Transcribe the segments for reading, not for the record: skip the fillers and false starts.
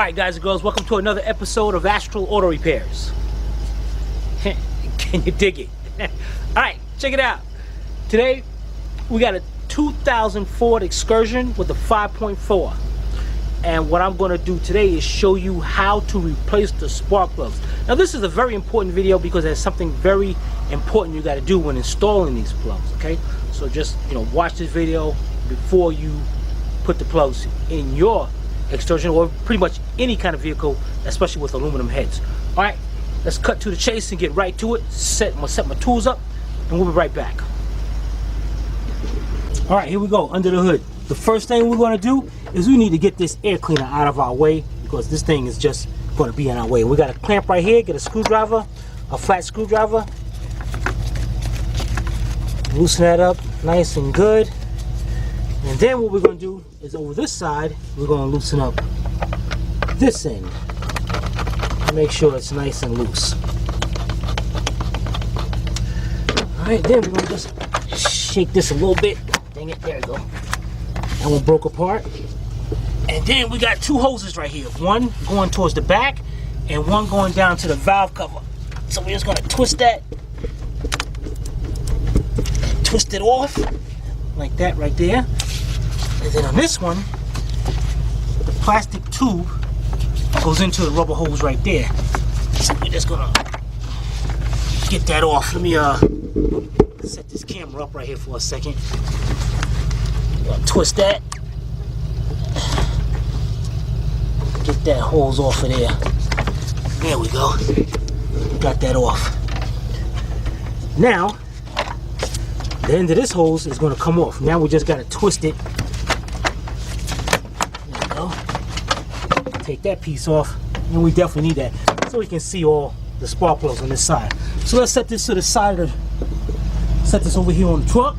Alright guys and girls, welcome to another episode of Astral Auto Repairs. Can you dig it? Alright, check it out. Today we got a 2000 Ford Excursion with a 5.4. And what I'm going to do today is show you how to replace the spark plugs. Now this is a very important video because there's something very important you got to do when installing these plugs, okay? So just, watch this video before you put the plugs in your Excursion or pretty much any kind of vehicle, especially with aluminum heads. Alright, let's cut to the chase and get right to it. I'm gonna set my tools up and we'll be right back. Alright, here we go, under the hood. The first thing we're going to do is we need to get this air cleaner out of our way because this thing is just going to be in our way. We got a clamp right here, get a screwdriver, a flat screwdriver. Loosen that up nice and good. And then what we're going to do is over this side, we're going to loosen up this end. Make sure it's nice and loose. Alright, then we're going to just shake this a little bit. Dang it, there we go. That one broke apart. And then we got two hoses right here. One going towards the back and one going down to the valve cover. So we're just going to twist that. Twist it off. Like that right there. And then on this one, the plastic tube goes into the rubber hose right there. So we're just gonna get that off. Let me set this camera up right here for a second. Gonna twist that. Get that hose off of there. There we go. Got that off. Now, the end of this hose is gonna come off. Now we just gotta twist it. Take that piece off, and we definitely need that so we can see all the spark plugs on this side. So let's set this to the side of set this over here on the truck,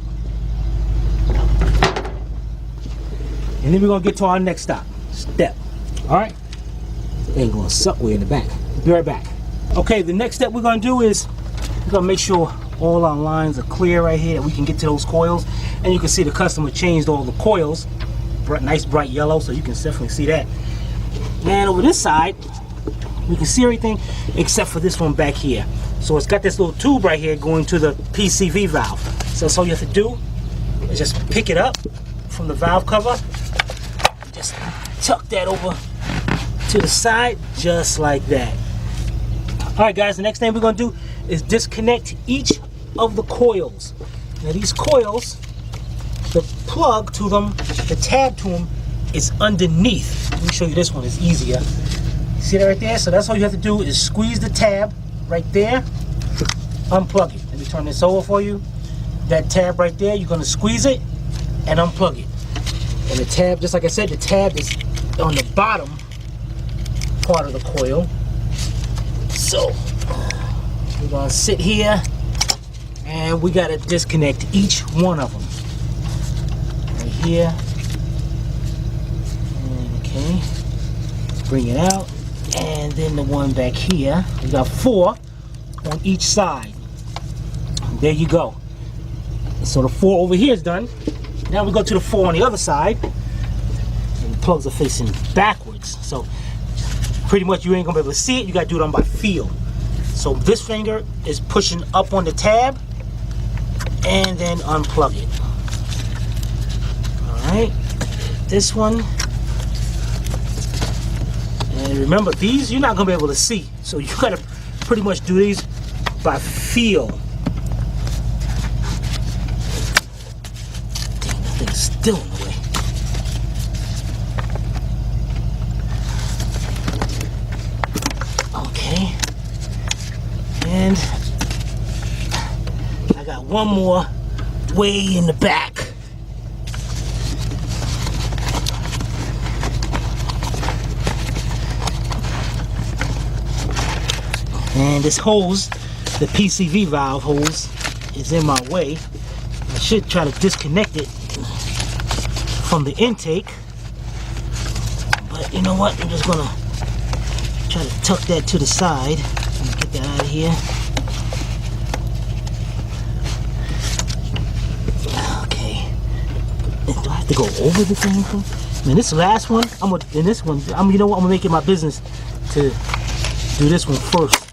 and then we're gonna get to our next step. All right, ain't gonna suck way in the back. Be right back. Okay, the next step we're gonna do is we're gonna make sure all our lines are clear right here, that we can get to those coils. And you can see the customer changed all the coils, nice bright yellow, so you can definitely see that. And over this side, we can see everything except for this one back here. So it's got this little tube right here going to the PCV valve. So that's all you have to do is just pick it up from the valve cover. Just tuck that over to the side, just like that. Alright guys, the next thing we're going to do is disconnect each of the coils. Now these coils, the plug to them, the tab to them, is underneath. Let me show you this one, it's easier. See that right there? So that's all you have to do is squeeze the tab right there, unplug it. Let me turn this over for you. That tab right there, you're gonna squeeze it and unplug it. And the tab, just like I said, the tab is on the bottom part of the coil. So we're gonna sit here and we gotta disconnect each one of them. Right here. Okay, bring it out, and then the one back here. We got 4 on each side. There you go. So the 4 over here is done. Now we go to the 4 on the other side, and the plugs are facing backwards. So pretty much you ain't gonna be able to see it. You gotta do it on by feel. So this finger is pushing up on the tab, and then unplug it. All right, this one. And remember, these you're not going to be able to see. So you got to pretty much do these by feel. Dang, that thing's still in the way. Okay. And I got one more way in the back. And this hose, the PCV valve hose, is in my way. I should try to disconnect it from the intake. But you know what? I'm just gonna try to tuck that to the side. Let me get that out of here. Okay. Do I have to go over the thing? And this last one, you know what, I'm gonna make it my business to do this one first.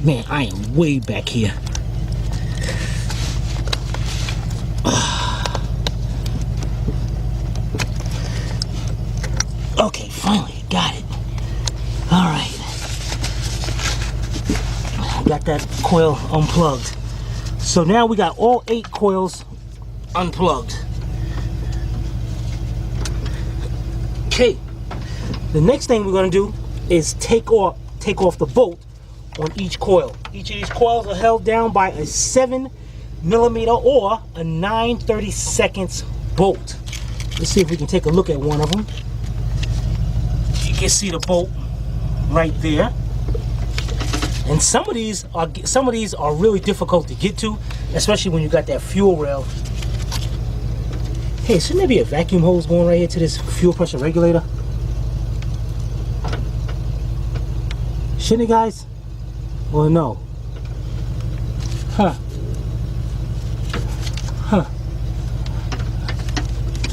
Man, I am way back here. Okay, finally got it. All right. Got that coil unplugged. So now we got all 8 coils unplugged. Okay. The next thing we're gonna do is take off the bolt on each coil. Each of these coils are held down by a 7mm or a 9/32 bolt. Let's see if we can take a look at one of them. You can see the bolt right there. And some of these are really difficult to get to, especially when you got that fuel rail. Hey, shouldn't there be a vacuum hose going right here to this fuel pressure regulator? Shouldn't it, guys? Or no? Huh.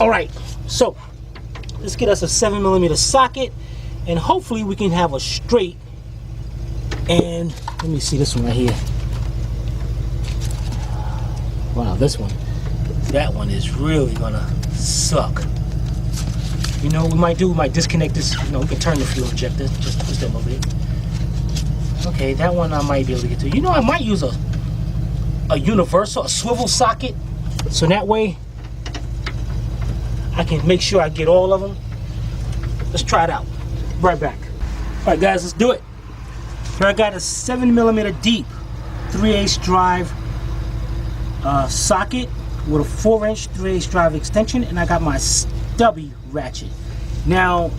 Alright, so let's get us a 7mm socket, and hopefully we can have a straight. And let me see this one right here. Wow, that one is really gonna suck. You know what we might do? We might disconnect this. You know, we can turn the fuel injector, just twist them over it. Okay, that one I might be able to get to. You know, I might use a universal, a swivel socket, so that way I can make sure I get all of them. Let's try it out. Right back. All right, guys, let's do it. Here I got a 7mm deep 3/8 drive socket with a 4-inch 3/8 drive extension, and I got my stubby ratchet. Now,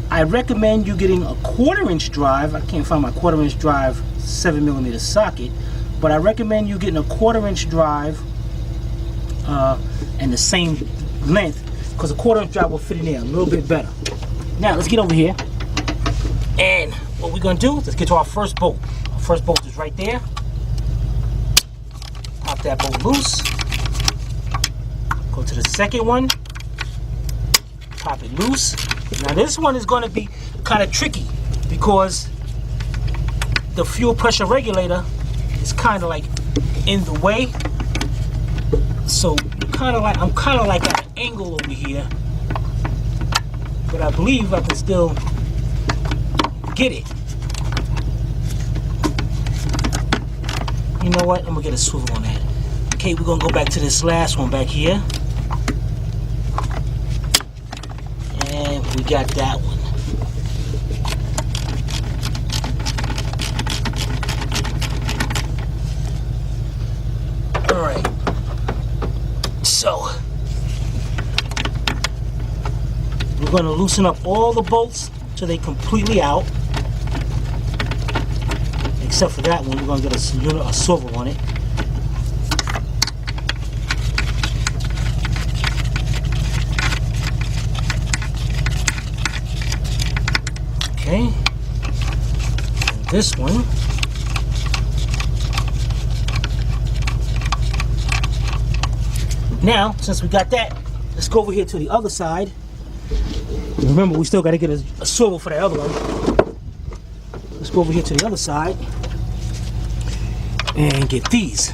I recommend you getting a 1/4-inch drive. I can't find my 1/4-inch drive 7mm socket, but I recommend you getting a 1/4-inch drive and the same length, because a 1/4-inch drive will fit in there a little bit better. Now, let's get over here. And what we're gonna do is let's get to our first bolt. Our first bolt is right there. Pop that bolt loose. Go to the second one. Pop it loose. Now this one is gonna be kind of tricky because the fuel pressure regulator is kind of like in the way. So I'm kind of like at an angle over here. But I believe I can still get it. You know what? I'm gonna get a swivel on that. Okay, we're gonna go back to this last one back here. And we got that one. Alright. So we're gonna loosen up all the bolts so they completely out. Except for that one, we're gonna get a swivel on it. Okay. And this one. Now, since we got that, let's go over here to the other side. Remember, we still got to get a swivel for the other one. Let's go over here to the other side and get these.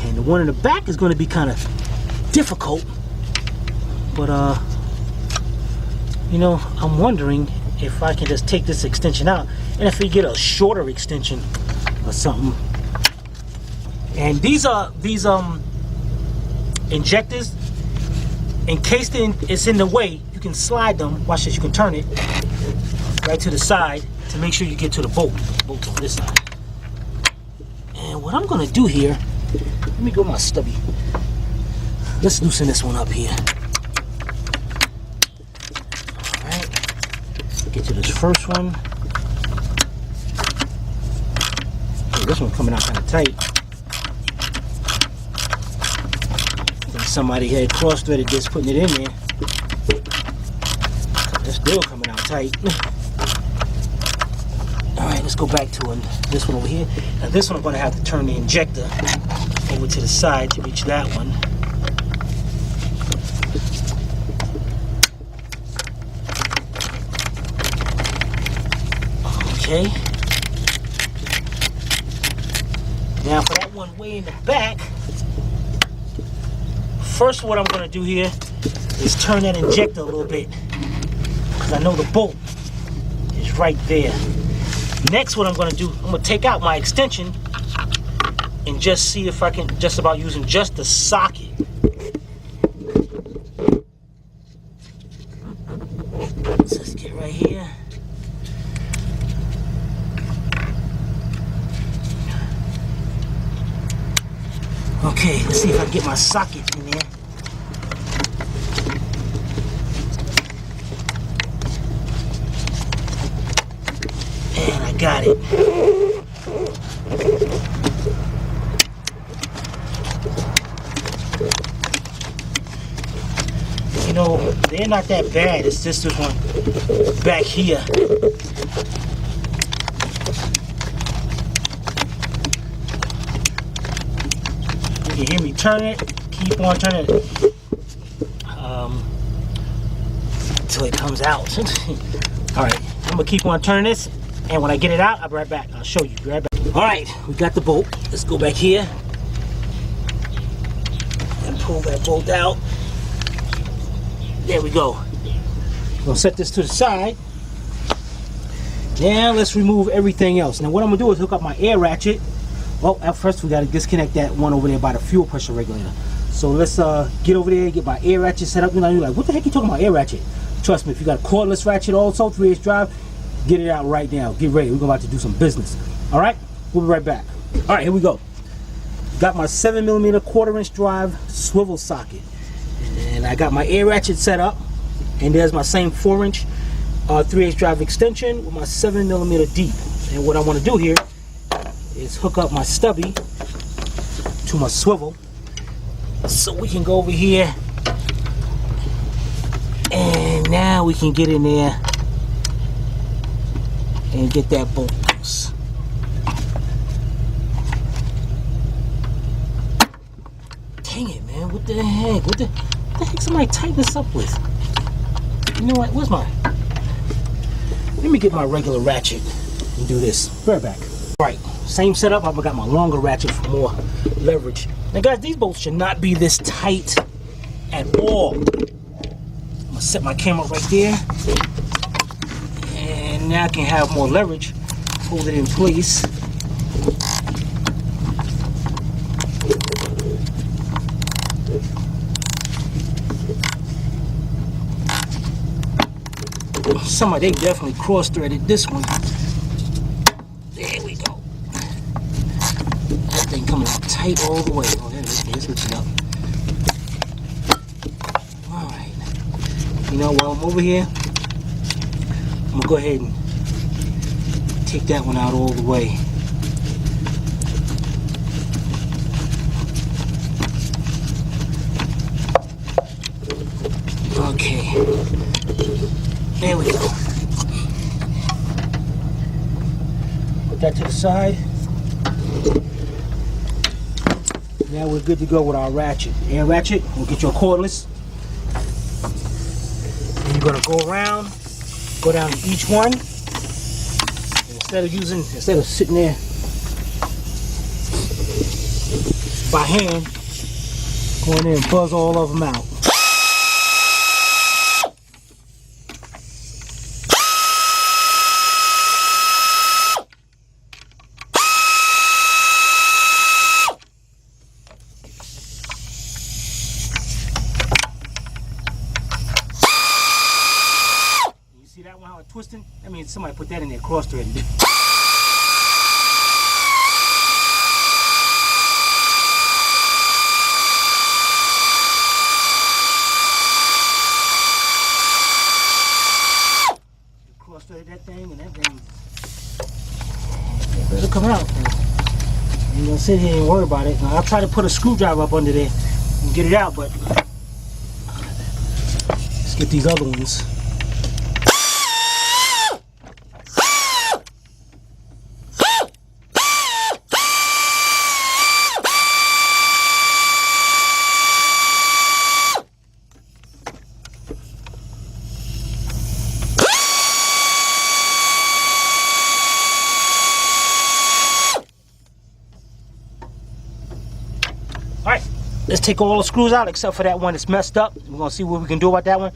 And the one in the back is going to be kind of difficult, but you know, I'm wondering if I can just take this extension out, and if we get a shorter extension or something. And these injectors, in case it's in the way, you can slide them. Watch this, you can turn it right to the side to make sure you get to the bolt. The bolt's on this side. And what I'm gonna do here, let me go my stubby. Let's loosen this one up here. Alright. Get to this first one. Ooh, this one's coming out kind of tight. Somebody had cross-threaded this, putting it in there. It's still coming out tight. All right, let's go back to this one over here. Now this one I'm going to have to turn the injector over to the side to reach that one. Okay. Now for that one way in the back, first what I'm going to do here is turn that injector a little bit, because I know the bolt is right there. Next what I'm going to do, I'm going to take out my extension and just see if I can just about using just the socket. So let's get right here. Okay, let's see if I can get my socket in there. And I got it. You know, they're not that bad. It's just this one back here. You can hear me turn it, keep on turning it until it comes out. Alright, I'm gonna keep on turning this, and when I get it out, I'll be right back. I'll show you. Be right back. Alright, we got the bolt. Let's go back here and pull that bolt out. There we go. I'm gonna set this to the side. Now let's remove everything else. Now what I'm gonna do is hook up my air ratchet. Well, at first we got to disconnect that one over there by the fuel pressure regulator. So let's get over there, get my air ratchet set up. You know, you're like, what the heck are you talking about air ratchet? Trust me, if you got a cordless ratchet also, 3/8 drive, get it out right now. Get ready. We're about to do some business. All right, we'll be right back. All right, here we go. Got my 7mm 1/4" drive swivel socket, and I got my air ratchet set up. And there's my same 4" 3/8 drive extension with my 7mm deep. And what I want to do here is hook up my stubby to my swivel, so we can go over here, and now we can get in there and get that bolt loose. Dang it, man! What the heck? What the heck? Somebody tighten this up with? You know what? Where's my? Let me get my regular ratchet and do this. Right back. All right. Same setup. I've got my longer ratchet for more leverage. Now guys, these bolts should not be this tight at all. I'm gonna set my camera right there, and now I can have more leverage. Hold it in place. They definitely cross-threaded this one. There we go. That thing coming out tight all the way. Oh, there it is. Let's lift it up. Alright. You know, while I'm over here, I'm going to go ahead and take that one out all the way. Okay. There we go. Put that to the side. Now we're good to go with our ratchet. Air ratchet, we'll get your cordless. And you're gonna go around, go down to each one. And instead of sitting there by hand, go in there and buzz all of them out. Twisting, I mean, somebody put that in there, cross-threaded. Cross-threaded that thing, and that thing better come out. I'm gonna sit here and worry about it. Now, I'll try to put a screwdriver up under there and get it out, but let's get these other ones. let's take all the screws out except for that one that's messed up. We're gonna see what we can do about that one,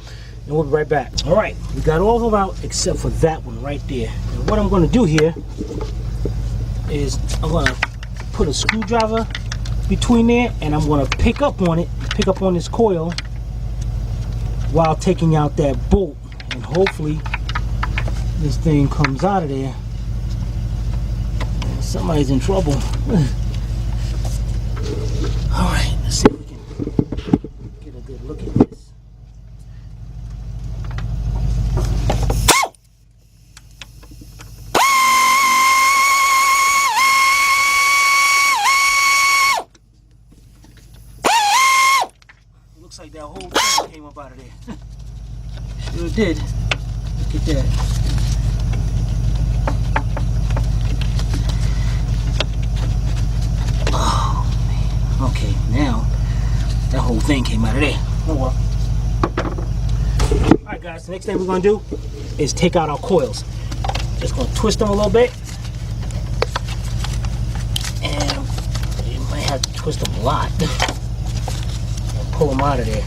and we'll be right back. All right, we got all of them out except for that one right there. And what I'm gonna do here is I'm gonna put a screwdriver between there, and I'm gonna pick up on this coil while taking out that bolt, and hopefully this thing comes out of there. Somebody's in trouble. All right, let's see if we can get a good look at this. Looks like that whole thing came up out of there. Sure did. Look at that. Okay, now that whole thing came out of there. Oh well. Alright guys, the next thing we're going to do is take out our coils. Just going to twist them a little bit. And you might have to twist them a lot. And pull them out of there.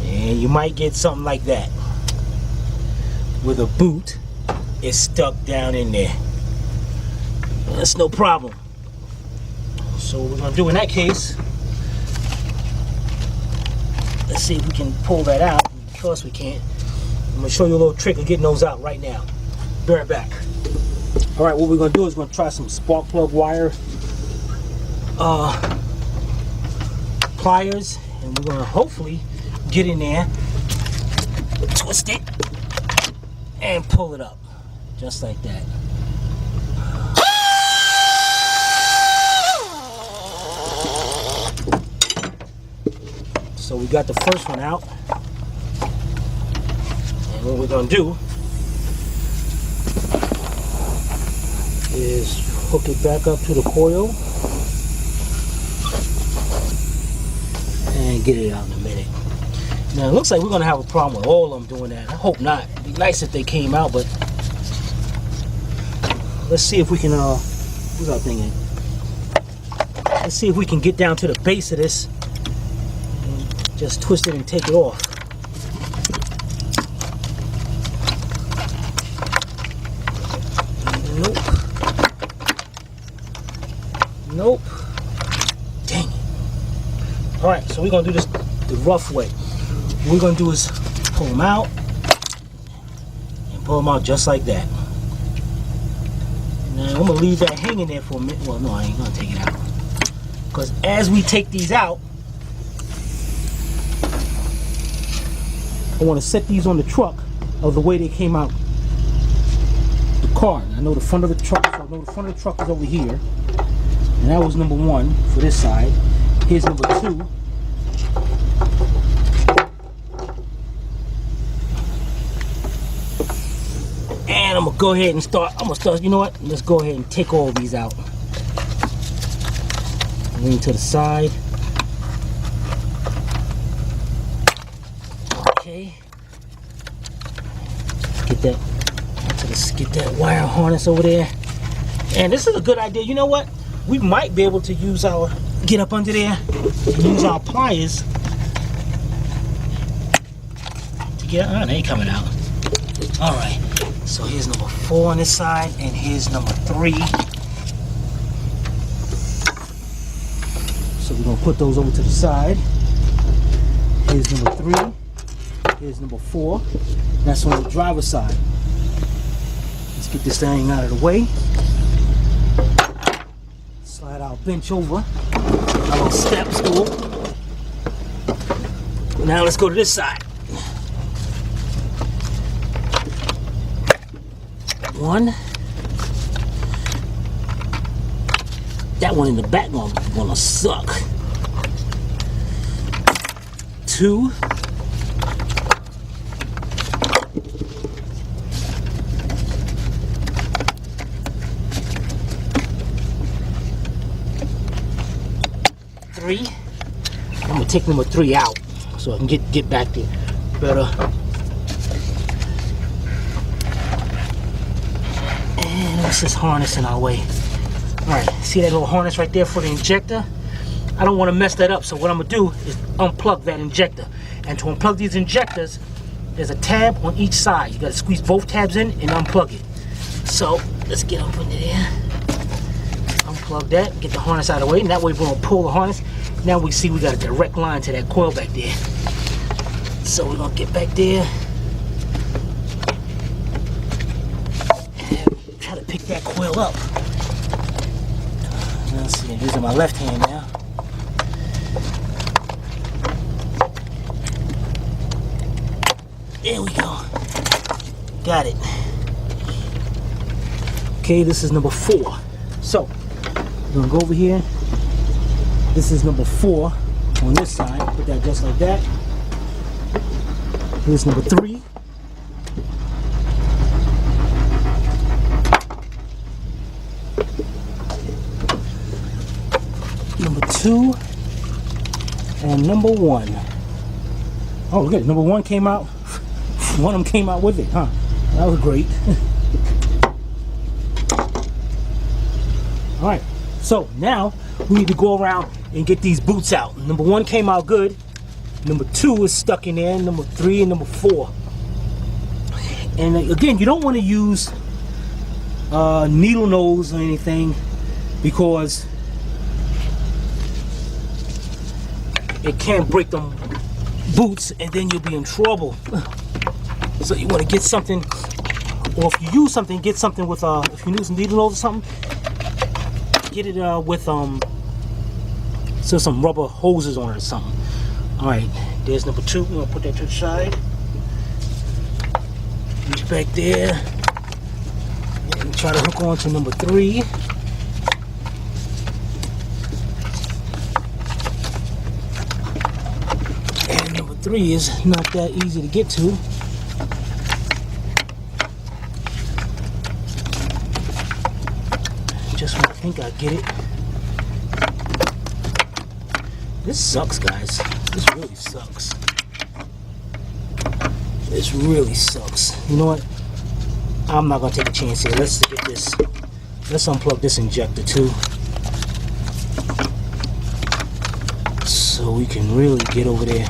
And you might get something like that. With a boot, it's stuck down in there. That's no problem. So what we're going to do in that case, let's see if we can pull that out. Of course we can't. I'm going to show you a little trick of getting those out right now. Be right back. Alright, what we're going to do is we're going to try some spark plug wire pliers, and we're going to hopefully get in there, twist it, and pull it up. Just like that. So we got the first one out, and what we're going to do is hook it back up to the coil and get it out in a minute. Now it looks like we're going to have a problem with all of them doing that. I hope not. It'd be nice if they came out, but let's see if we can, what's our thing in? Let's see if we can get down to the base of this. Just twist it and take it off. Nope. Nope. Dang it. Alright, so we're going to do this the rough way. What we're going to do is pull them out. And pull them out just like that. Now I'm going to leave that hanging there for a minute. Well, no, I ain't going to take it out. Because as we take these out, I want to set these on the truck of the way they came out the car. I know the front of the truck, so I know the front of the truck is over here. And that was number 1 for this side. Here's number 2. And I'm going to go ahead and start, you know what? Let's go ahead and take all these out. Lean to the side. Okay. Get that wire harness over there. And this is a good idea. You know what? We might be able to use get up under there and use our pliers to get, they ain't coming out. Alright. So here's number 4 on this side, and here's number 3. So we're going to put those over to the side. Here's number 3. Here's number 4. That's on the driver's side. Let's get this thing out of the way. Slide our bench over. Our little step stool. Now let's go to this side. 1. That one in the back gonna suck. 2. 3. I'm gonna take number 3 out so I can get back there better. And let's just harness in our way. Alright, see that little harness right there for the injector? I don't want to mess that up, so what I'm going to do is unplug that injector. And to unplug these injectors, there's a tab on each side. You got to squeeze both tabs in and unplug it. So let's get up into there. Unplug that, get the harness out of the way, and that way we're going to pull the harness. Now we see we got a direct line to that coil back there. So we're going to get back there. And try to pick that coil up. Let's see, I'm using my left hand now. There we go. Got it. Okay, this is number 4. So, we're gonna go over here. This is number 4 on this side. Put that just like that. Here's number 3. Number 2. And number 1. Oh, look at it. Number 1 came out. One of them came out with it, huh? That was great. Alright, so now we need to go around and get these boots out. Number 1 came out good. Number 2 is stuck in there. Number 3 and number 4. And again, you don't want to use needle nose or anything because it can break them boots and then you'll be in trouble. So you want to get something, or if you use something, get something with if you use needle nose or something, get it with so some rubber hoses on it or something. All right, there's number 2. We're gonna put that to the side. Reach back there and try to hook on to number 3. And number 3 is not that easy to get to. Just when I think I get it. This sucks, guys. This really sucks. This really sucks. You know what? I'm not gonna take a chance here. Let's get this. Let's unplug this injector too, so we can really get over there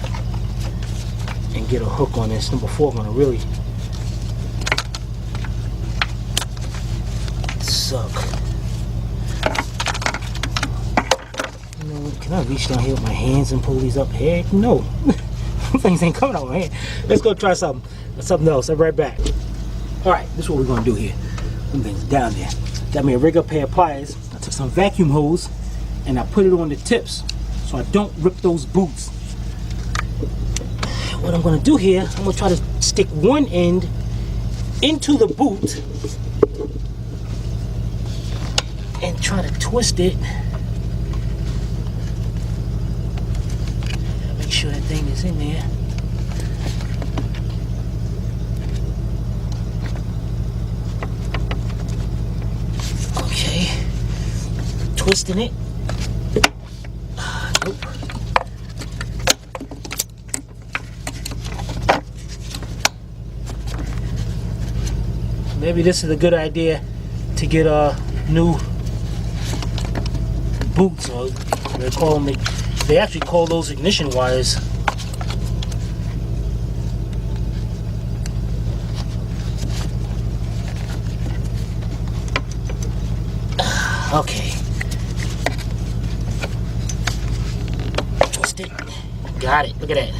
and get a hook on this. Number 4 gonna really suck. Can I reach down here with my hands and pull these up? Heck no. Things ain't coming out my hand. Let's go try something else. I'll be right back. Alright, this is what we're going to do here. Them things down there. Got me a regular pair of pliers. I took some vacuum hose and I put it on the tips so I don't rip those boots. What I'm going to do here, I'm going to try to stick one end into the boot and try to twist it. Make sure that thing is in there. Okay, twisting it. Nope. Maybe this is a good idea to get new boots, or they call them. They actually call those ignition wires. Okay. Twist it. Got it. Look at that.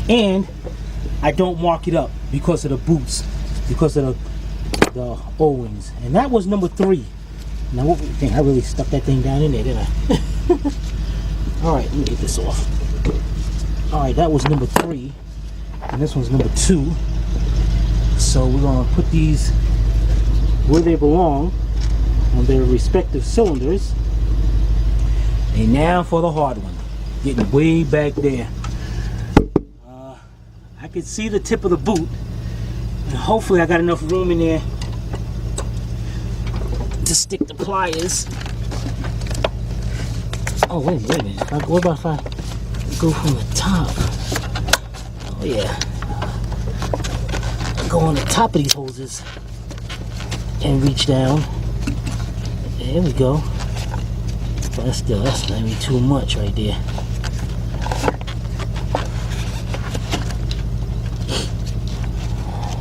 And I don't mark it up because of the boots, because of the O-rings. And that was number 3. Now what do you think? I really stuck that thing down in there, didn't I? Alright, let me get this off. Alright, that was number 3. And this one's number 2. So we're going to put these where they belong on their respective cylinders. And now for the hard one. Getting way back there. I can see the tip of the boot. And hopefully I got enough room in there to stick the pliers. Oh, wait a minute. What about if I go from the top? Oh, yeah. Go on the top of these hoses and reach down. There we go. But still, that's maybe too much right there.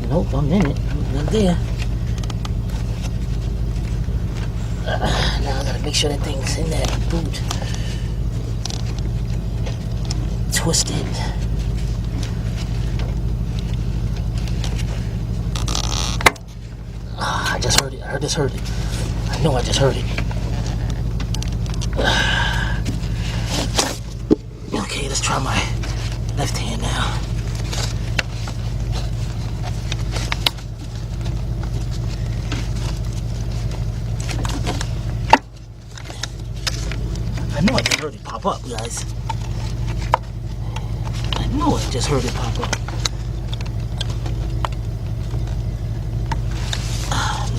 Nope, I'm in it. I'm not there. Now I gotta make sure that thing's in that boot. Twist it. I just heard it. I just heard it. I know I just heard it. Okay, let's try my left hand now. I know I just heard it pop up, guys. I know I just heard it pop up.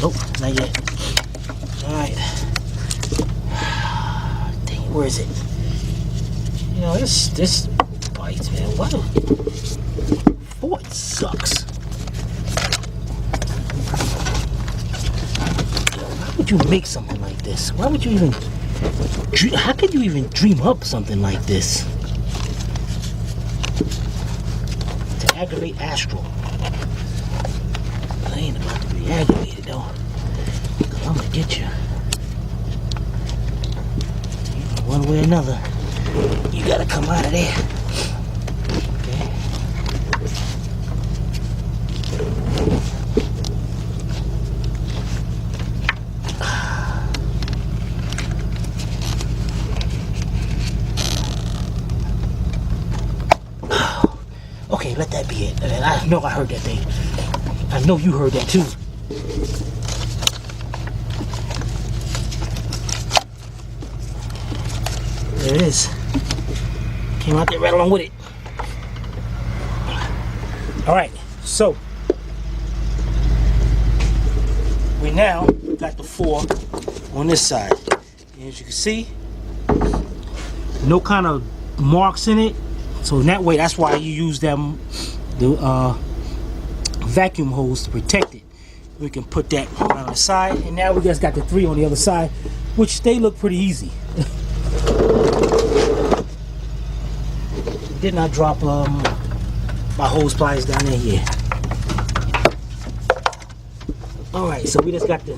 Nope, not yet. Alright. Dang, where is it? You know, this bites, man. What? Ford sucks. Why would you make something like this? Why would you even... How could you even dream up something like this? To aggravate Astral. I ain't about to be aggravated though. I'm gonna get you. One way or another, you gotta come out of there. Okay. Okay, let that be it. I know I heard that thing. I know you heard that too. There it is. Came out there right along with it. Alright, so we now got the 4 on this side. And as you can see, no kind of marks in it. So in that way, that's why you use them the vacuum hose to protect it. We can put that on the side, and now we just got the 3 on the other side, which they look pretty easy. Did not drop my hose pliers down there yet. Alright, so we just got the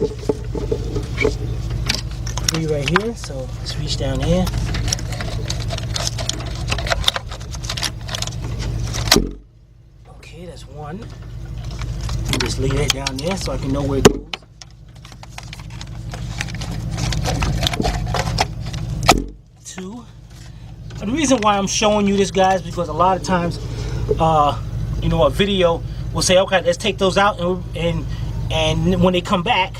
3 right here, so let's reach down here. Okay, that's 1. Just lay that down there so I can know where it goes. 2. The reason why I'm showing you this, guys, because a lot of times, you know, a video will say, okay, let's take those out, and when they come back,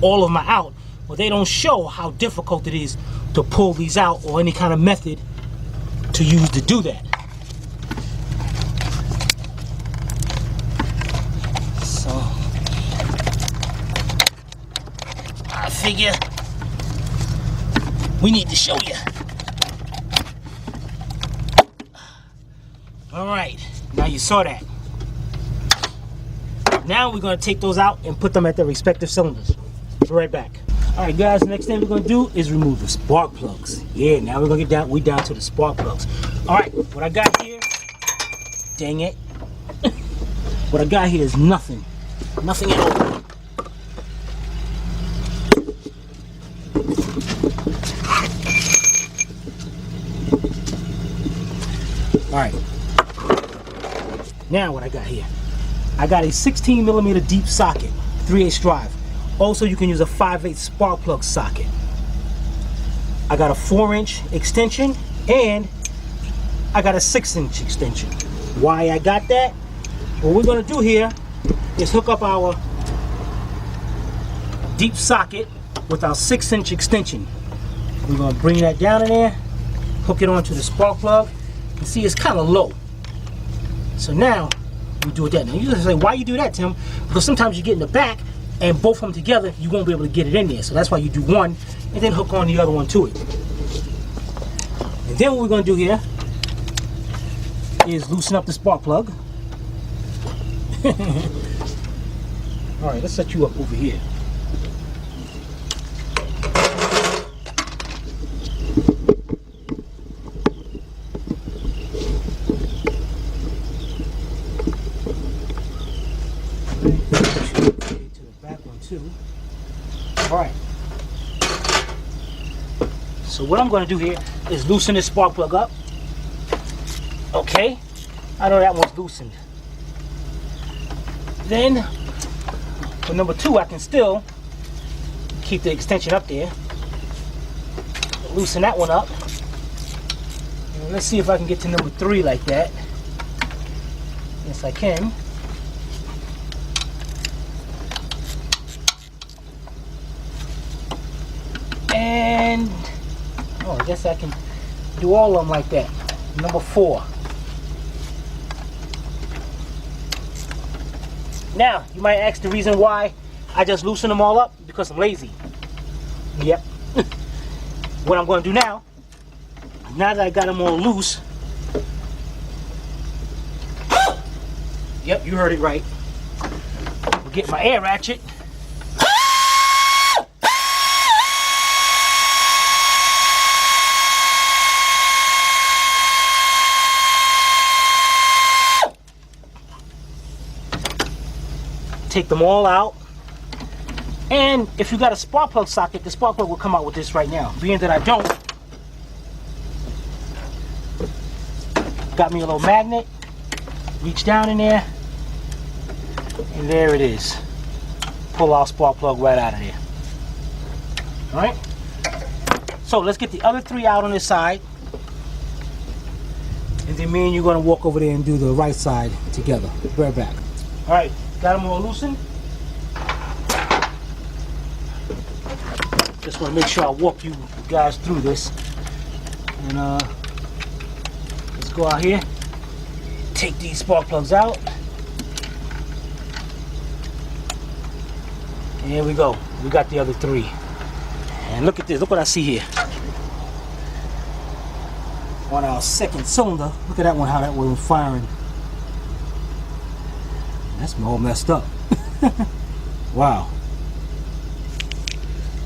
all of them are out. Well, they don't show how difficult it is to pull these out or any kind of method to use to do that. So I figure we need to show you. Alright, now you saw that. Now we're going to take those out and put them at their respective cylinders. Be right back. Alright guys, next thing we're going to do is remove the spark plugs. Yeah, now we're going to get down to the spark plugs. Alright, what I got here, dang it. What I got here is nothing. Nothing at all. Alright. Now what I got here, I got a 16mm deep socket, 3/8 drive. Also, you can use a 5/8 spark plug socket. I got a 4-inch extension and I got a 6-inch extension. Why I got that? What we're gonna do here is hook up our deep socket with our 6-inch extension. We're gonna bring that down in there, hook it onto the spark plug. You see, it's kind of low. So now we do it that. Now you're gonna say, why you do that, Tim? Because sometimes you get in the back and both of them together, you won't be able to get it in there. So that's why you do one and then hook on the other one to it. And then what we're gonna do here is loosen up the spark plug. All right, let's set you up over here. too. All right. So what I'm going to do here is loosen this spark plug up. Okay. I know that one's loosened. Then, for number 2, I can still keep the extension up there. Loosen that one up. And let's see if I can get to number 3 like that. Yes, I can. And, oh, I guess I can do all of them like that. Number 4. Now, you might ask the reason why I just loosen them all up, because I'm lazy. Yep. What I'm going to do now that I got them all loose, yep, you heard it right. I'll get my air ratchet. Take them all out, and if you got a spark plug socket, the spark plug will come out with this right now. Being that I don't, got me a little magnet, reach down in there, and there it is. Pull our spark plug right out of there. Alright, so let's get the other 3 out on this side, and then me and you are going to walk over there and do the right side together. Be right back. Alright, got them all loosened. Just want to make sure I walk you guys through this. And let's go out here. Take these spark plugs out. And here we go. We got the other 3. And look at this. Look what I see here. On our second cylinder. Look at that one, how that one was firing. That's all messed up. Wow.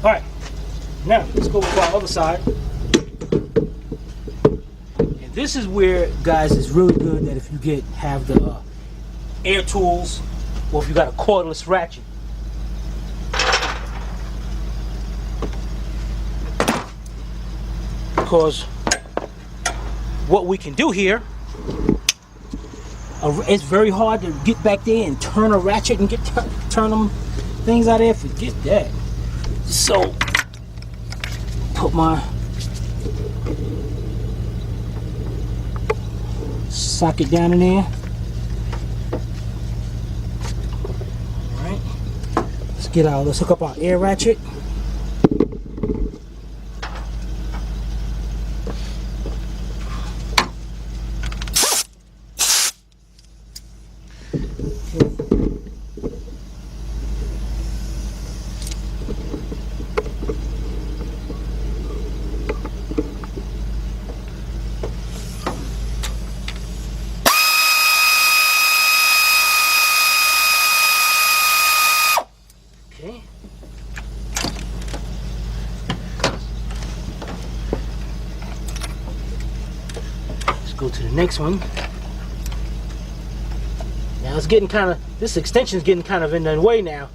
Alright, now let's go to our other side. And this is where, guys, it's really good that if you have the air tools, or if you got a cordless ratchet. Because what we can do here, it's very hard to get back there and turn a ratchet and turn them things out there. Forget that. So, put my socket down in there. Alright. Let's hook up our air ratchet. Go to the next one. Now it's getting kind of, this extension is getting kind of in the way now,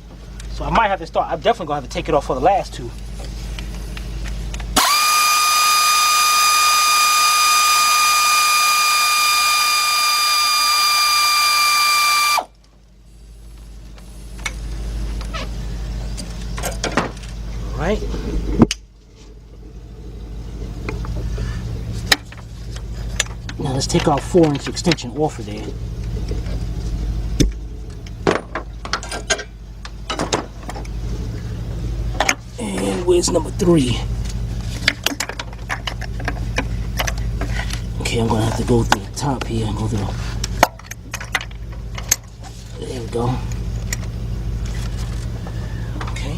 so I might have to start. I'm definitely gonna have to take it off for the last 2. All right. Now let's take our 4-inch extension off of there. And where's number 3? Okay, I'm gonna have to go through the top here and go through. There we go. Okay.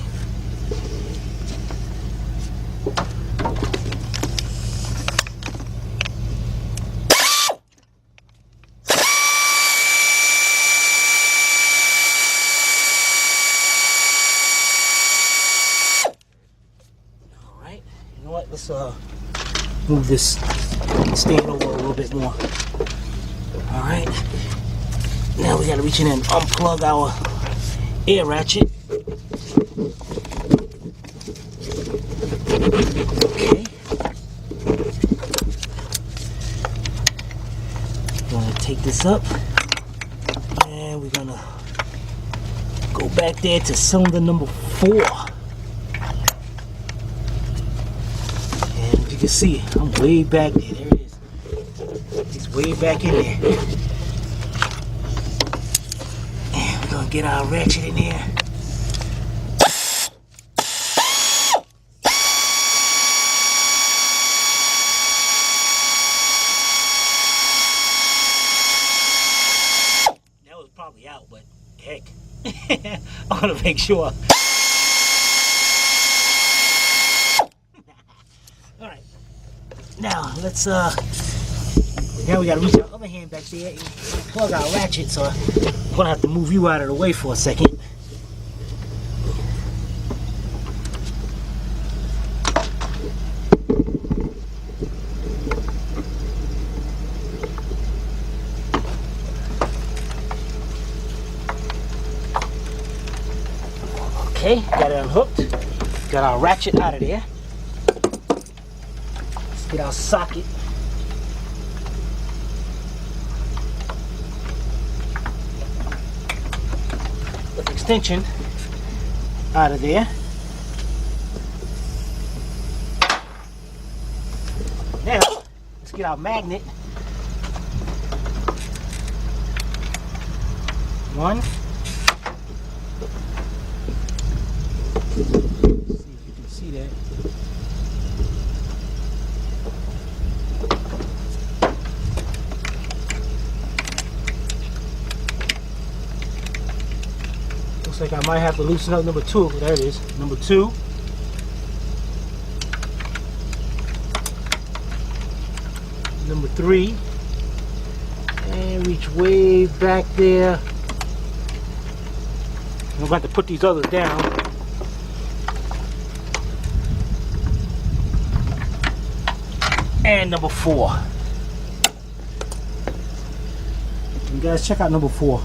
Let's move this stand over a little bit more. Alright. Now we gotta reach in and unplug our air ratchet. take this up, and we're gonna go back there to cylinder number 4. And you can see, I'm way back there. There it is. It's way back in there. And we're gonna get our ratchet in there. That was probably out, but heck, I want to make sure. All right, now let's now we gotta reach our other hand back there and plug our ratchet, so I'm gonna have to move you out of the way for a second. Okay, got it unhooked. Got our ratchet out of there. Let's get our socket. Put the extension out of there. Now, let's get our magnet. One. See if you can see that. Looks like I might have to loosen up number 2. There it is, number 2. Number 3. And reach way back there. I'm going to put these others down. And number 4. You guys check out number 4.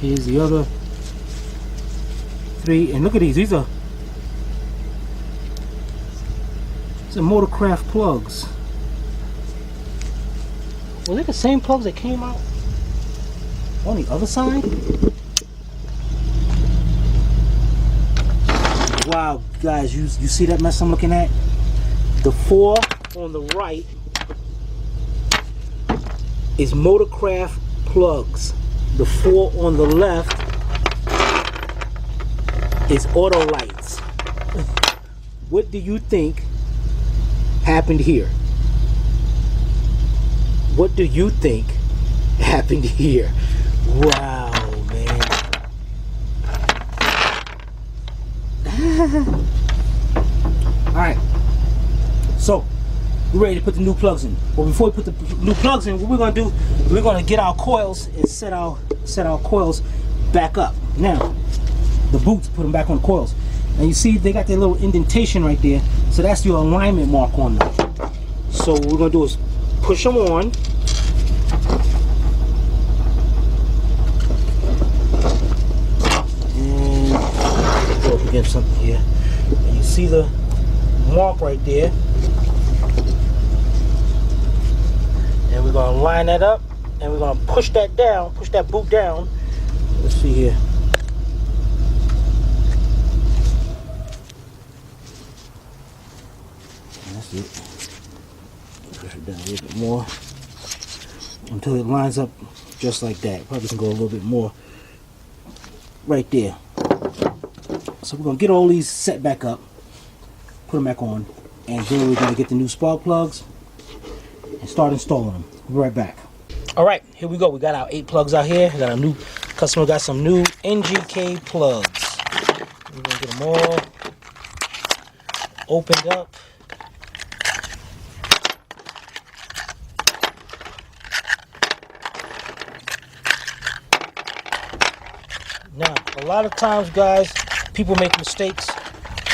Here's the other 3, and look at these. These are Motorcraft plugs. Were they the same plugs that came out on the other side? Wow, guys, you see that mess I'm looking at? The 4 on the right is Motorcraft plugs. The 4 on the left is auto lights. What do you think happened here? What do you think happened here? Wow, man. Alright, so we're ready to put the new plugs in. But before we put the new plugs in, what we're going to do, we're going to get our coils and set our coils back up. Now, the boots, put them back on the coils. And you see they got their little indentation right there, so that's your alignment mark on them. So what we're going to do is push them on. And go up against something here. And you see the mark right there. And we're going to line that up, and we're going to push that down, push that boot down. Let's see here. That's it. Push it down a little bit more until it lines up just like that. Probably can go a little bit more right there. So we're going to get all these set back up, put them back on, and then we're going to get the new spark plugs and start installing them. We'll be right back. All right, here we go. We got our 8 plugs out here. We got a new customer, got some new NGK plugs. We're going to get them all opened up. Now, a lot of times, guys, people make mistakes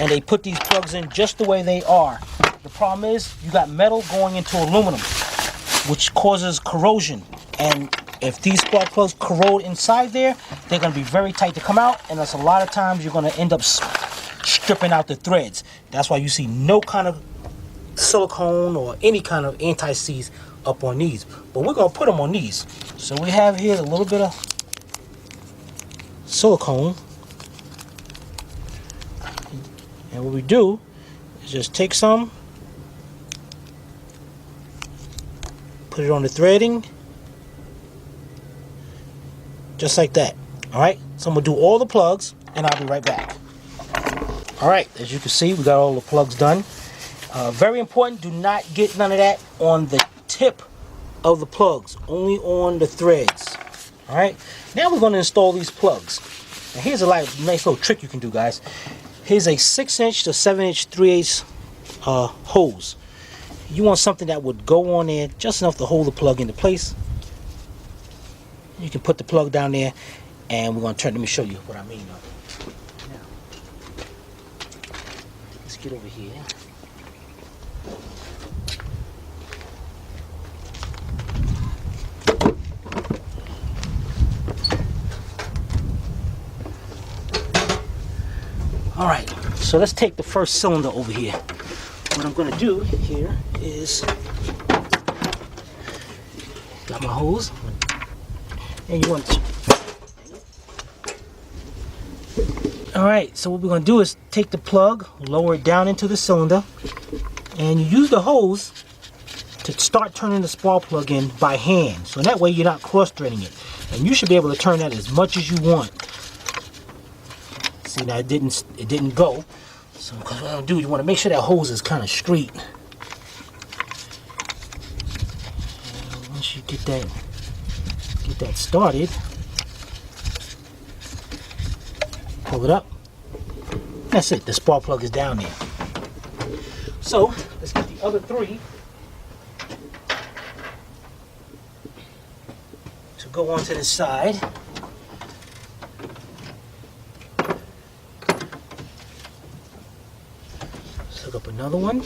and they put these plugs in just the way they are. The problem is you got metal going into aluminum, which causes corrosion. And if these spark plugs corrode inside there, they're going to be very tight to come out, and that's a lot of times you're going to end up stripping out the threads. That's why you see no kind of silicone or any kind of anti-seize up on these. But we're going to put them on these. So we have here a little bit of silicone. And what we do is just take some, put it on the threading, just like that. Alright, so I'm going to do all the plugs and I'll be right back. Alright, as you can see, we got all the plugs done. Very important, do not get none of that on the tip of the plugs, only on the threads. Alright, now we're going to install these plugs. Now here's a nice little trick you can do, guys. Here's a 6" to 7" 3/8 hose. You want something that would go on there just enough to hold the plug into place. You can put the plug down there, and we're going to turn. Let me show you what I mean. Now, let's get over here. Alright, so let's take the first cylinder over here. What I'm going to do here is, got my hose, and you want to, alright, so what we're going to do is take the plug, lower it down into the cylinder, and you use the hose to start turning the spark plug in by hand. So that way you're not cross-threading it. And you should be able to turn that as much as you want. See, now it didn't go. So what I'm gonna do, you want to make sure that hose is kind of straight. And once you get that started, pull it up. That's it. The spark plug is down there. So let's get the other 3 to go onto the side. Up another one,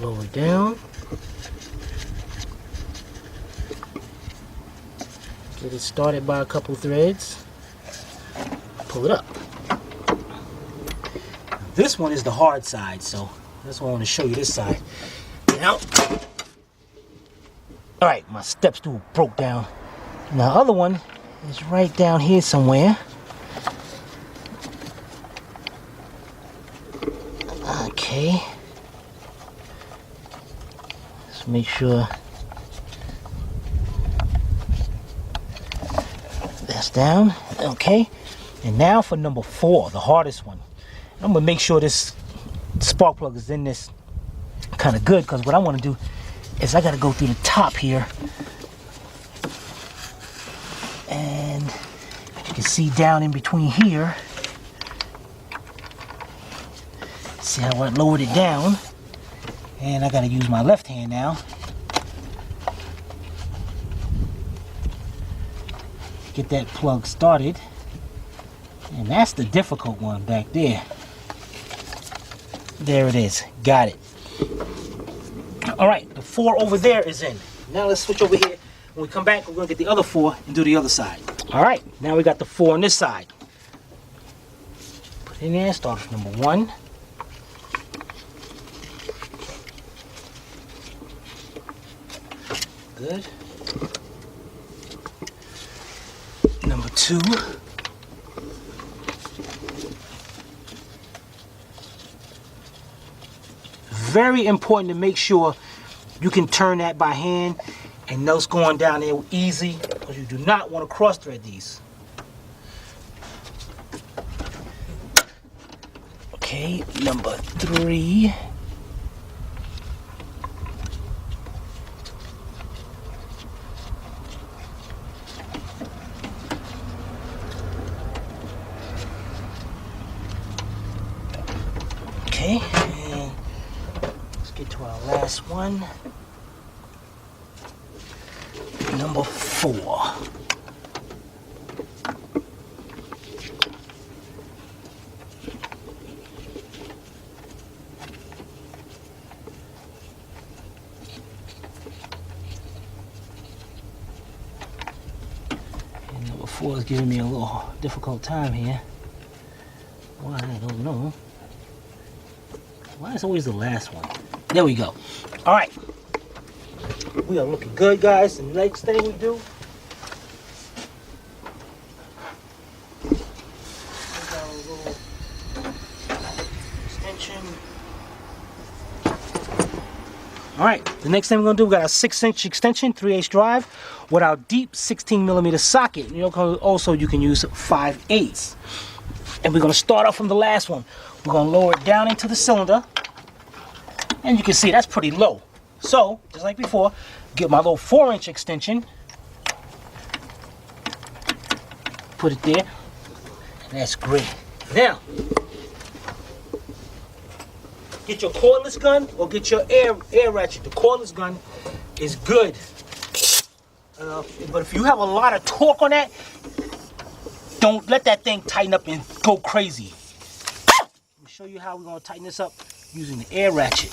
lower down, get it started by a couple threads, pull it up. This one is the hard side, so that's why I want to show you this side. Now, alright, my step stool broke down. Now the other one is right down here somewhere. Okay, let's make sure that's down. Okay, and now for number 4, the hardest one. I'm gonna make sure this spark plug is in this kind of good, because what I want to do is I got to go through the top here, and you can see down in between here. See how I lowered it down, and I gotta use my left hand now. Get that plug started, and that's the difficult one back there. There it is, got it. All right, the 4 over there is in. Now let's switch over here. When we come back, we're gonna get the other 4 and do the other side. All right, now we got the 4 on this side. Put it in there, start with number 1. Good. Number 2. Very important to make sure you can turn that by hand and those going down there easy, because you do not want to cross thread these. Okay, number 3. Okay, and let's get to our last one. Number 4. And number 4 is giving me a little difficult time here. Why, I don't know. Why is always the last one? There we go. All right. We are looking good, guys. The next thing we do, we got a little extension. All right. The next thing we're gonna do, we got a 6-inch extension, 3/8 drive, with our deep 16mm socket. You know, also you can use 5/8. And we're gonna start off from the last one. We're gonna lower it down into the cylinder. And you can see that's pretty low. So, just like before, get my little 4-inch extension. Put it there. That's great. Now, get your cordless gun or get your air ratchet. The cordless gun is good. But if you have a lot of torque on that, don't let that thing tighten up and go crazy. Let me show you how we're going to tighten this up using the air ratchet.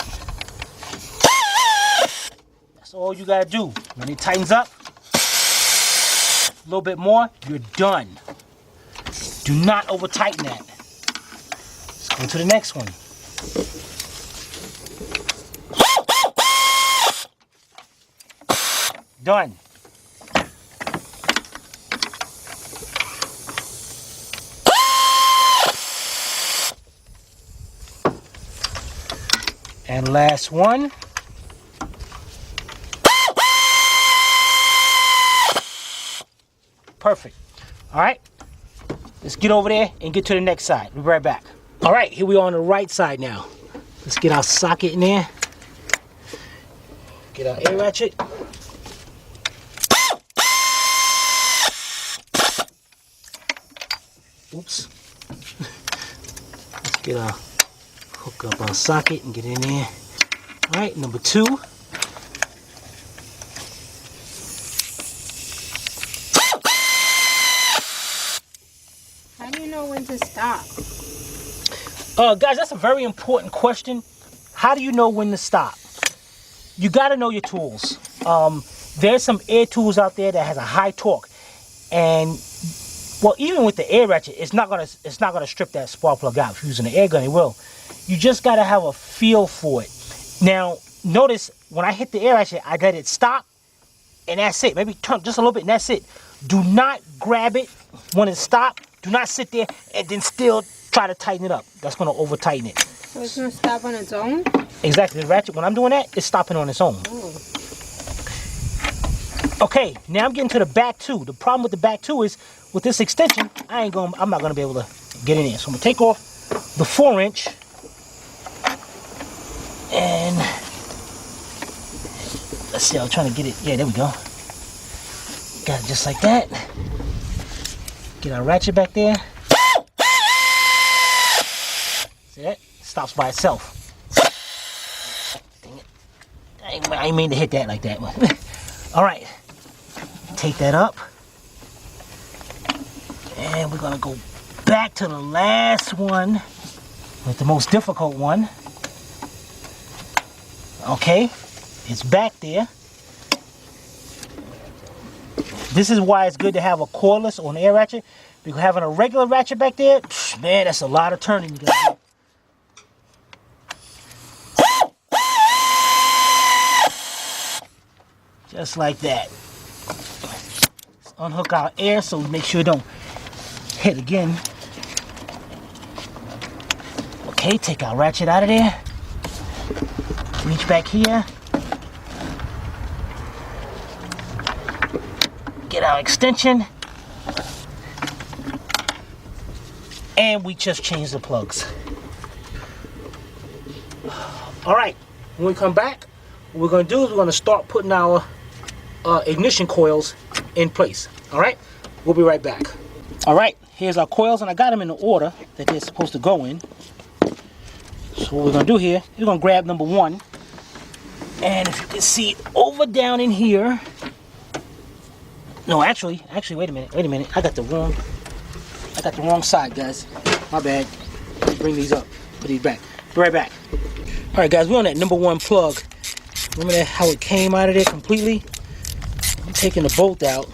That's all you got to do. When it tightens up a little bit more, you're done. Do not over tighten that. Let's go to the next one. Done. And last one. Perfect. All right. Let's get over there and get to the next side. We'll be right back. All right, here we are on the right side now. Let's get our socket in there. Get our air ratchet. Oops. Let's get our hook up our socket and get in there. All right, number 2. How do you know when to stop? Guys, that's a very important question. How do you know when to stop? You got to know your tools. There's some air tools out there that has a high torque, and well, even with the air ratchet, it's not gonna strip that spark plug out. If you're using an air gun, it will. You just gotta have a feel for it. Now, notice when I hit the air ratchet, I let it stop, and that's it. Maybe turn just a little bit, and that's it. Do not grab it when it stopped. Do not sit there and then still try to tighten it up. That's gonna over tighten it. So it's gonna stop on its own? Exactly. The ratchet, when I'm doing that, it's stopping on its own. Oh. Okay, now I'm getting to the back 2. The problem with the back 2 is with this extension, I'm not gonna be able to get in there. So I'm gonna take off the 4-inch and let's see, I'm trying to get it. Yeah, there we go. Got it just like that. Get our ratchet back there. See that? Stops by itself. Dang it. I ain't mean to hit that like that. All right. Take that up. And we're gonna go back to the last one with the most difficult one. Okay, it's back there. This is why it's good to have a cordless or an air ratchet, because having a regular ratchet back there, man, that's a lot of turning you gotta do. Just like that. Let's unhook our air so we make sure it don't hit again. Okay, take our ratchet out of there. Reach back here. Get our extension. And we just changed the plugs. All right, when we come back, what we're gonna do is we're gonna start putting our ignition coils in place. All right, we'll be right back. All right, here's our coils, and I got them in the order that they're supposed to go in. So what we're gonna do here, we're gonna grab number 1, and if you can see over down in here. No, actually, wait a minute. I got the wrong side, guys. My bad. Let me bring these up. Put these back. Be right back. All right, guys, we're on that number 1 plug. Remember that how it came out of there completely? I'm taking the bolt out.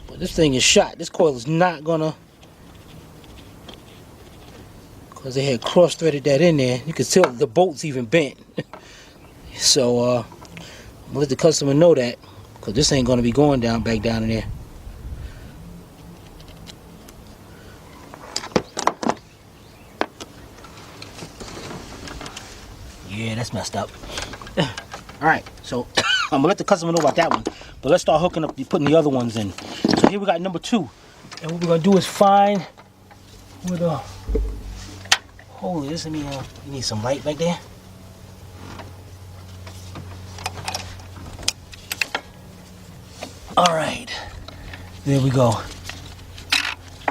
But This thing is shot. This coil is not gonna, because they had cross-threaded that in there. You can tell the bolt's even bent. So I'm gonna let the customer know that, because this ain't gonna be going back down in there. Yeah, that's messed up. Alright, so I'm gonna let the customer know about that one. But let's start hooking up, putting the other ones in. So here we got number 2. And what we're gonna do is find where the hole is. Let me, you need some light back there. Alright, there we go.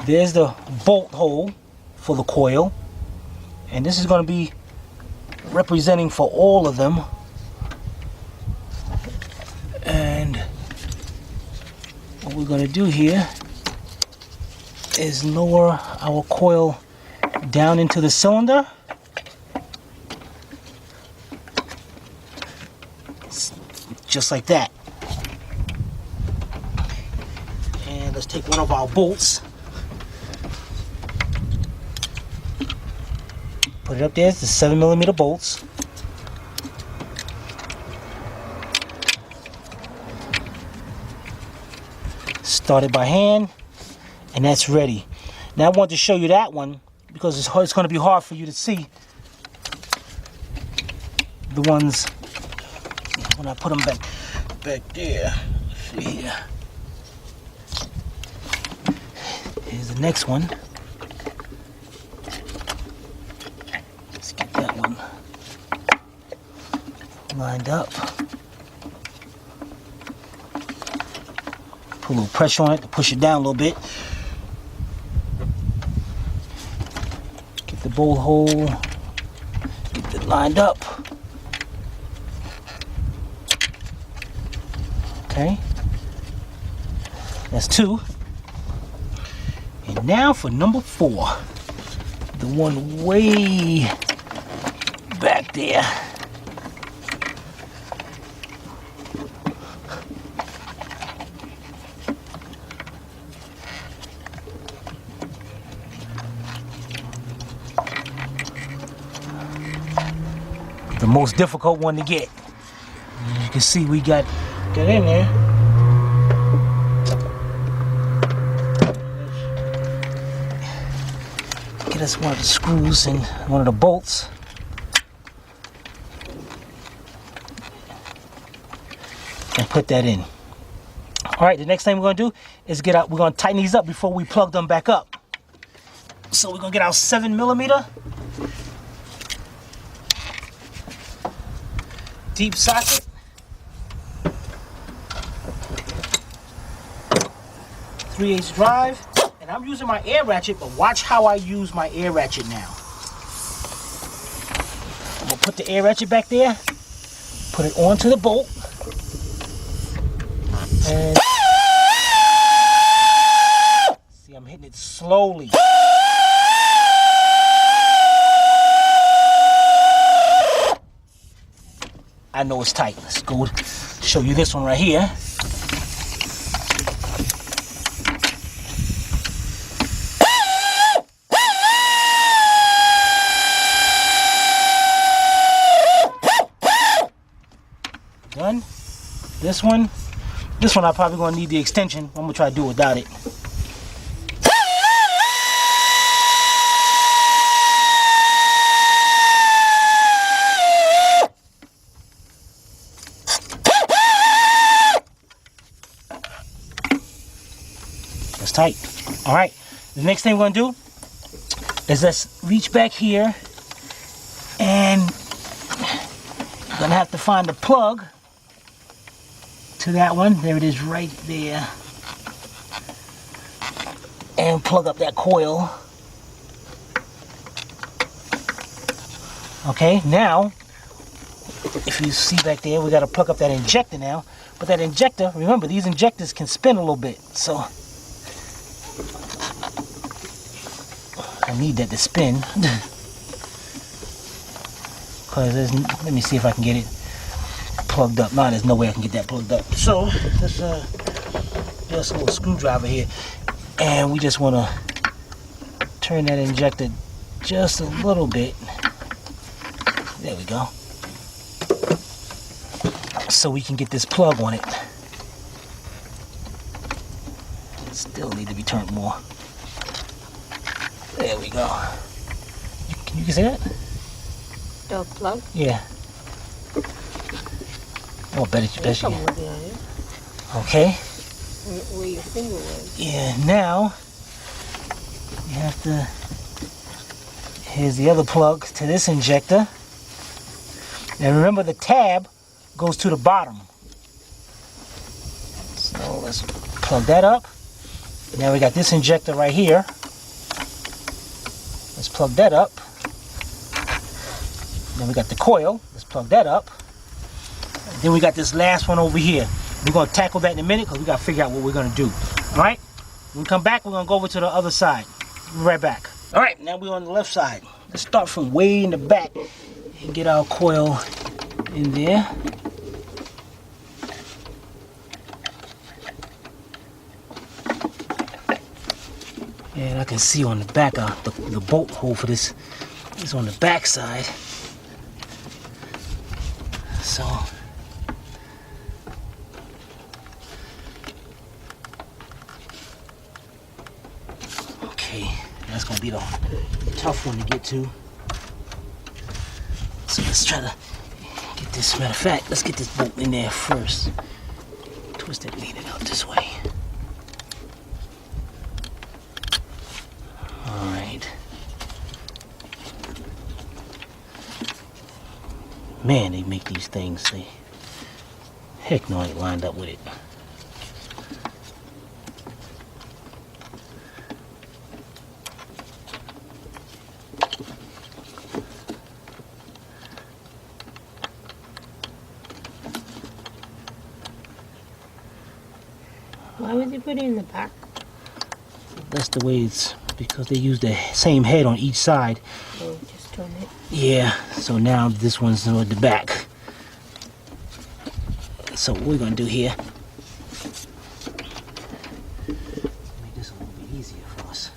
There's the bolt hole for the coil. And this is gonna be representing for all of them. And what we're going to do here is lower our coil down into the cylinder. Just like that. And let's take one of our bolts. Put it up there. It's the 7mm bolts. Start it by hand, and that's ready. Now I want to show you that one because it's going to be hard for you to see the ones when I put them back there. Let's see here. Here's the next one. Let's get that one lined up. Put a little pressure on it to push it down a little bit. Get the bolt hole, get it lined up. Okay, that's 2. And now for number 4, the one way back there. The most difficult one to get. As you can see, we got in there. Get us one of the screws and one of the bolts. And put that in. Alright, the next thing we're going to do is we're going to tighten these up before we plug them back up. So we're going to get our 7mm. Deep socket. .3/8 drive. And I'm using my air ratchet, but watch how I use my air ratchet now. I'm going to put the air ratchet back there. Put it onto the bolt. And see, I'm hitting it slowly. I know it's tight. Let's go show you this one right here. Done. This one I'm probably gonna need the extension. I'm gonna try to do it without it. That's tight. All right. The next thing we're gonna do is let's reach back here, and I'm gonna have to find a plug to that one. There it is right there. And plug up that coil. Okay, now, if you see back there, we got to plug up that injector now. But that injector, remember, these injectors can spin a little bit. So, I need that to spin. Because let me see if I can get it plugged up. No, there's no way I can get that plugged up. So let's just a little screwdriver here, and we just want to turn that injector just a little bit. There we go. So we can get this plug on it. Still need to be turned more. There we go. Can you see that? The plug? Yeah. Oh, better you Come can. with it. Okay. Where your finger was. Yeah, now you have to. Here's the other plug to this injector. And remember, the tab goes to the bottom. So let's plug that up. Now we got this injector right here. Let's plug that up. Then we got the coil. Let's plug that up. And then we got this last one over here. We're going to tackle that in a minute because we got to figure out what we're going to do. All right? When we come back, we're going to go over to the other side. We'll be right back. All right, now we're on the left side. Let's start from way in the back and get our coil in there. And I can see on the back, the bolt hole for this is on the back side. So, okay, that's gonna be the tough one to get to. So let's try to get this. Matter of fact, let's get this bolt in there first. Twist it, lean it out this way. Man, they make these things, they heck no, I ain't lined up with it. Why would you put it in the back? That's the way it's, because they use the same head on each side. So just turn it. Yeah, so now this one's at the back. So what we're gonna do here, make this a little bit easier for us.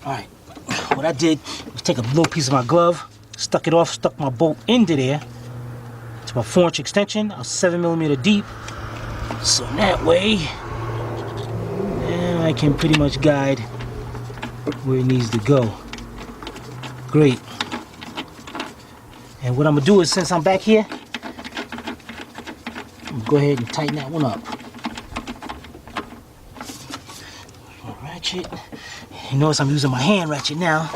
Alright, what I did was take a little piece of my glove, stuck it off, stuck my bolt into there. It's about 4-inch extension, a 7mm deep. So that way, I can pretty much guide where it needs to go. Great. And what I'm gonna do is, since I'm back here, I'm gonna go ahead and tighten that one up. Ratchet. You notice I'm using my hand ratchet now.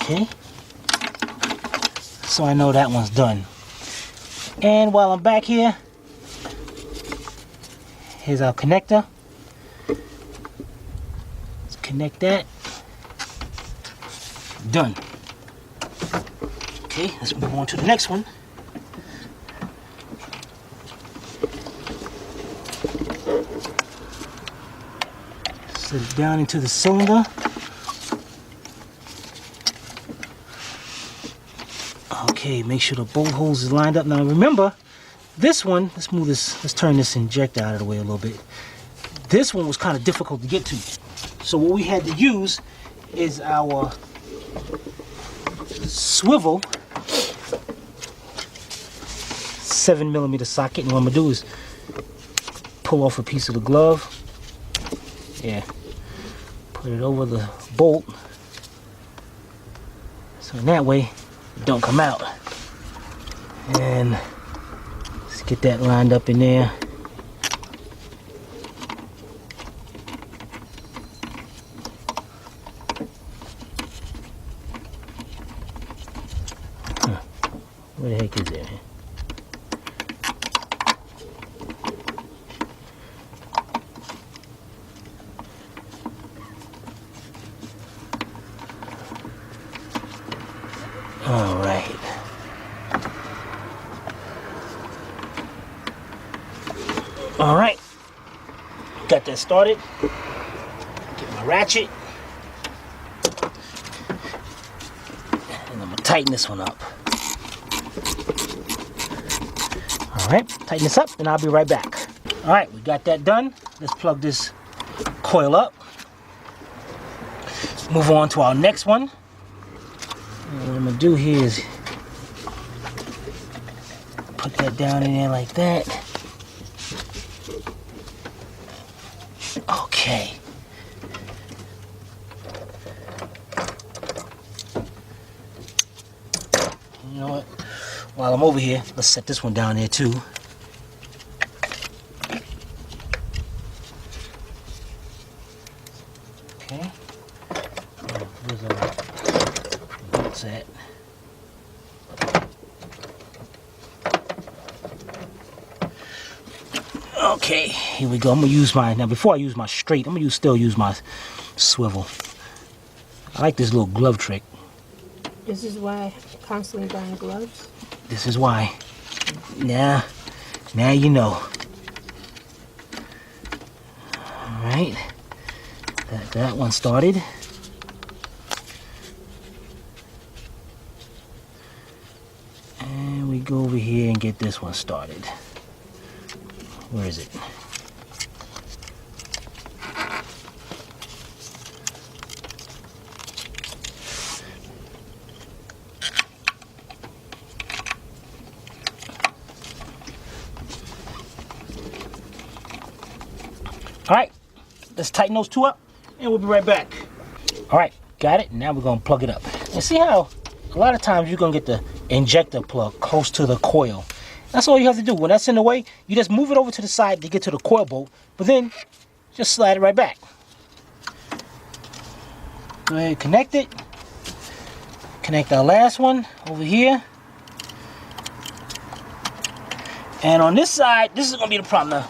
Okay. So I know that one's done. And while I'm back here, here's our connector. Let's connect that. Done. Okay, let's move on to the next one. Set it down into the cylinder. Okay, make sure the bolt holes is lined up. Now remember, this one, let's turn this injector out of the way a little bit. This one was kind of difficult to get to. So what we had to use is our swivel 7mm socket. And what I'm gonna do is pull off a piece of the glove. Yeah. Put it over the bolt. So in that way, it don't come out. And let's get that lined up in there. Where the heck is it? All right. All right. Got that started. Get my ratchet. tighten this one up. All right, tighten this up, and I'll be right back. All right, we got that done. Let's plug this coil up. Move on to our next one. And what I'm gonna do here is put that down in there like that. Okay. You know what? While I'm over here, let's set this one down there too. Okay. Where's our bolts at? Okay, here we go. I'm gonna use my, now before I use my straight, I'm gonna still use my swivel. I like this little glove trick. This is why I'm constantly buying gloves. This is why. Now you know. Alright. That one started. And we go over here and get this one started. Where is it? Alright, let's tighten those two up and we'll be right back. Alright, got it. Now we're going to plug it up. And see how a lot of times you're going to get the injector plug close to the coil. That's all you have to do. When that's in the way, you just move it over to the side to get to the coil bolt, but then just slide it right back. Go ahead and connect it. Connect our last one over here. And on this side, this is going to be the problem now.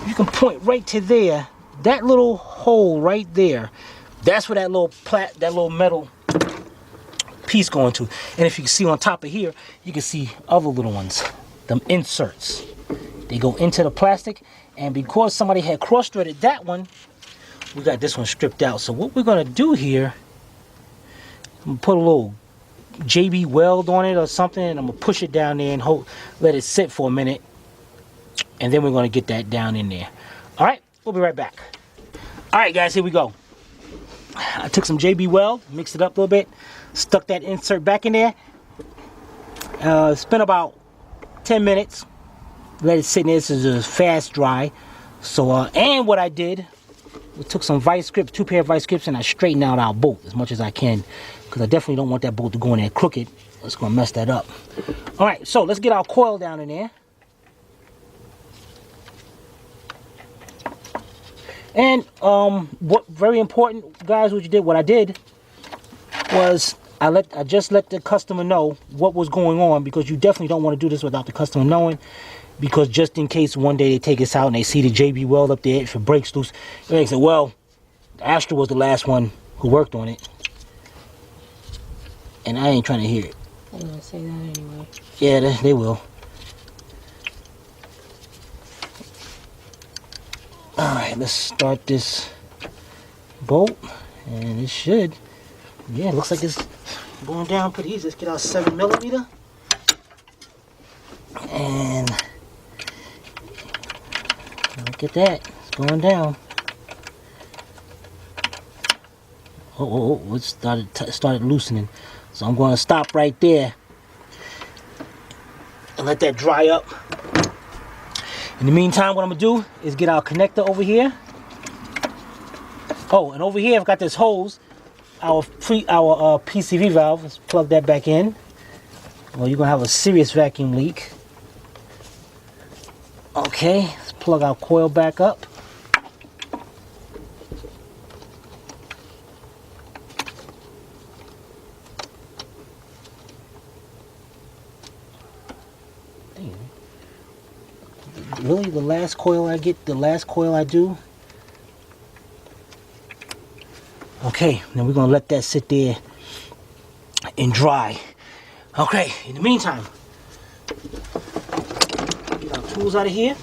You can point right to there, that little hole right there. That's where that little metal piece going to. And if you can see on top of here, you can see other little ones, them inserts. They go into the plastic, and because somebody had cross-threaded that one, we got this one stripped out. So what we're gonna do here, I'm gonna put a little JB weld on it or something, and I'm gonna push it down there and let it sit for a minute. And then we're going to get that down in there. All right, we'll be right back. All right, guys, here we go. I took some JB Weld, mixed it up a little bit, stuck that insert back in there. Spent about 10 minutes. Let it sit in there. This is a fast dry. So, and what I did, we took some vice grips, 2 pair of vice grips, and I straightened out our bolt as much as I can, because I definitely don't want that bolt to go in there crooked. It's going to mess that up. All right, so let's get our coil down in there. And what very important, guys, what I did was I just let the customer know what was going on, because you definitely don't want to do this without the customer knowing, because just in case one day they take this out and they see the JB Weld up there, if it breaks loose, they say, well, Astra was the last one who worked on it, and I ain't trying to hear it. They're gonna say that anyway. Yeah, they will. Alright, let's start this bolt, and it should, yeah, it looks like it's going down pretty easy. Let's get our 7mm, and look at that, it's going down. It started loosening, so I'm going to stop right there and let that dry up. In the meantime, what I'm gonna do is get our connector over here. Oh, and over here I've got this hose, our PCV valve. Let's plug that back in. Well, you're gonna have a serious vacuum leak. Okay, let's plug our coil back up. Really, the last coil I get, the last coil I do. Okay, then we're gonna let that sit there and dry. Okay, in the meantime, get our tools out of here.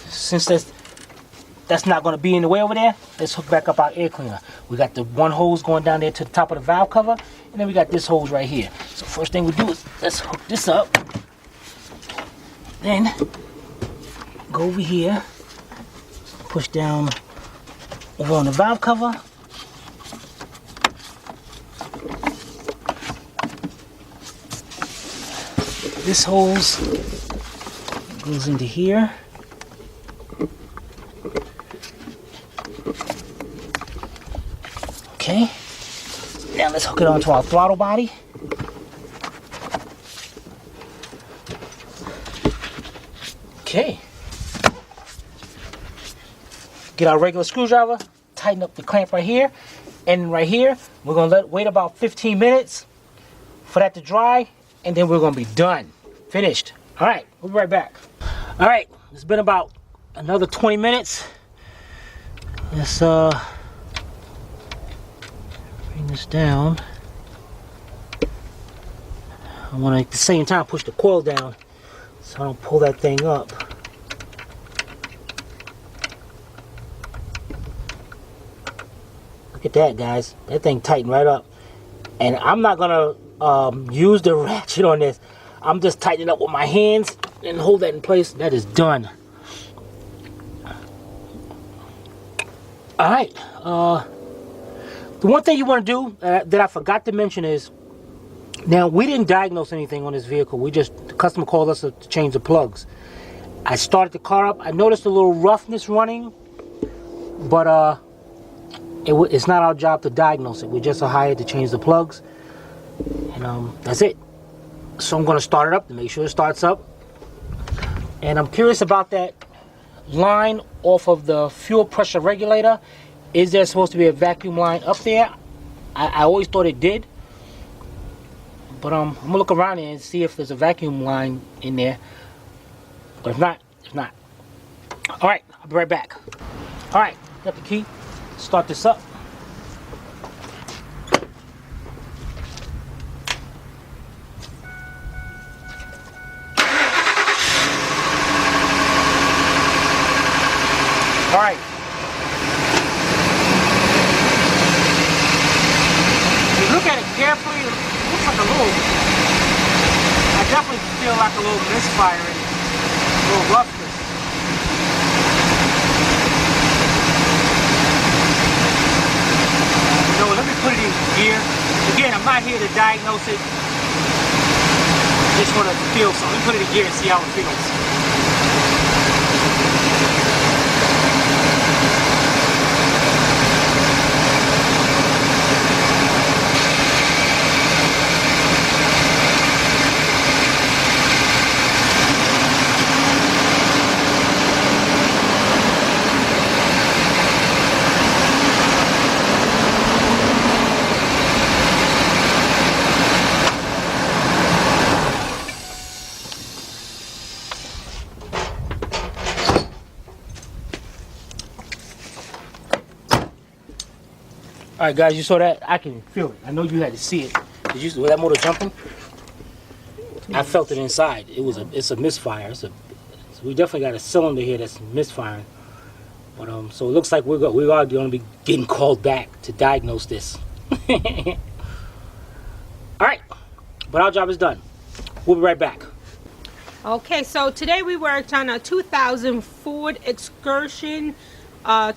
Since that's not going to be in the way over there, let's hook back up our air cleaner. We got the one hose going down there to the top of the valve cover, and then we got this hose right here. So first thing we do is let's hook this up. Then go over here, push down over on the valve cover. This hose goes into here. Okay, now let's hook it onto our throttle body. Okay, get our regular screwdriver, tighten up the clamp right here, and right here, we're gonna wait about 15 minutes for that to dry, and then we're gonna be done, finished. All right, we'll be right back. All right, it's been about another 20 minutes. Let's bring this down. I want to at the same time push the coil down so I don't pull that thing up. Look at that, guys. That thing tightened right up. And I'm not gonna use the ratchet on this. I'm just tightening up with my hands and hold that in place. That is done. All right. The one thing you want to do that I forgot to mention is, now we didn't diagnose anything on this vehicle. The customer called us to change the plugs. I started the car up. I noticed a little roughness running, but it's not our job to diagnose it. We just hired to change the plugs, and that's it. So I'm going to start it up to make sure it starts up. And I'm curious about that line off of the fuel pressure regulator. Is there supposed to be a vacuum line up there? I always thought it did. But I'm going to look around there and see if there's a vacuum line in there. But if not, if not. Alright, I'll be right back. Alright, got the key. Start this up. Alright. If you look at it carefully, it looks like a little, I definitely feel like a little misfire in it, a little roughness. So let me put it in gear. Again, I'm not here to diagnose it. I just want to feel something. Let me put it in gear and see how it feels. Alright guys, you saw that? I can feel it. I know you had to see it. Did you see that motor jumping? I felt it inside. It's a misfire. So we definitely got a cylinder here that's misfiring. But so it looks like we are going to be getting called back to diagnose this. Alright, but our job is done. We'll be right back. Okay, so today we worked on a 2000 Ford Excursion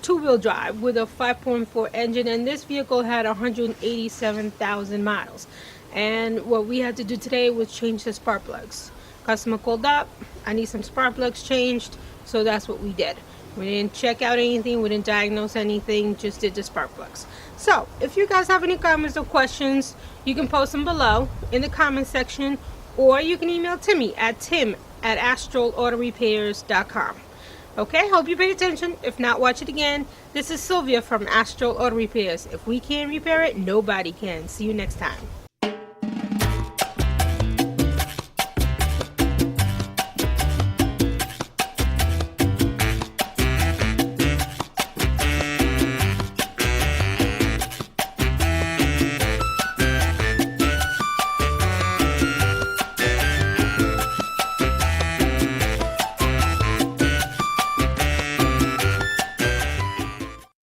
two-wheel drive with a 5.4 engine, and this vehicle had 187,000 miles. And what we had to do today was change the spark plugs. Customer called up, I need some spark plugs changed, so that's what we did. We didn't check out anything, we didn't diagnose anything, just did the spark plugs. So if you guys have any comments or questions, you can post them below in the comment section, or you can email Timmy at tim@astralautorepairs.com. Okay, hope you paid attention. If not, watch it again. This is Sylvia from Astral Auto Repairs. If we can't repair it, nobody can. See you next time.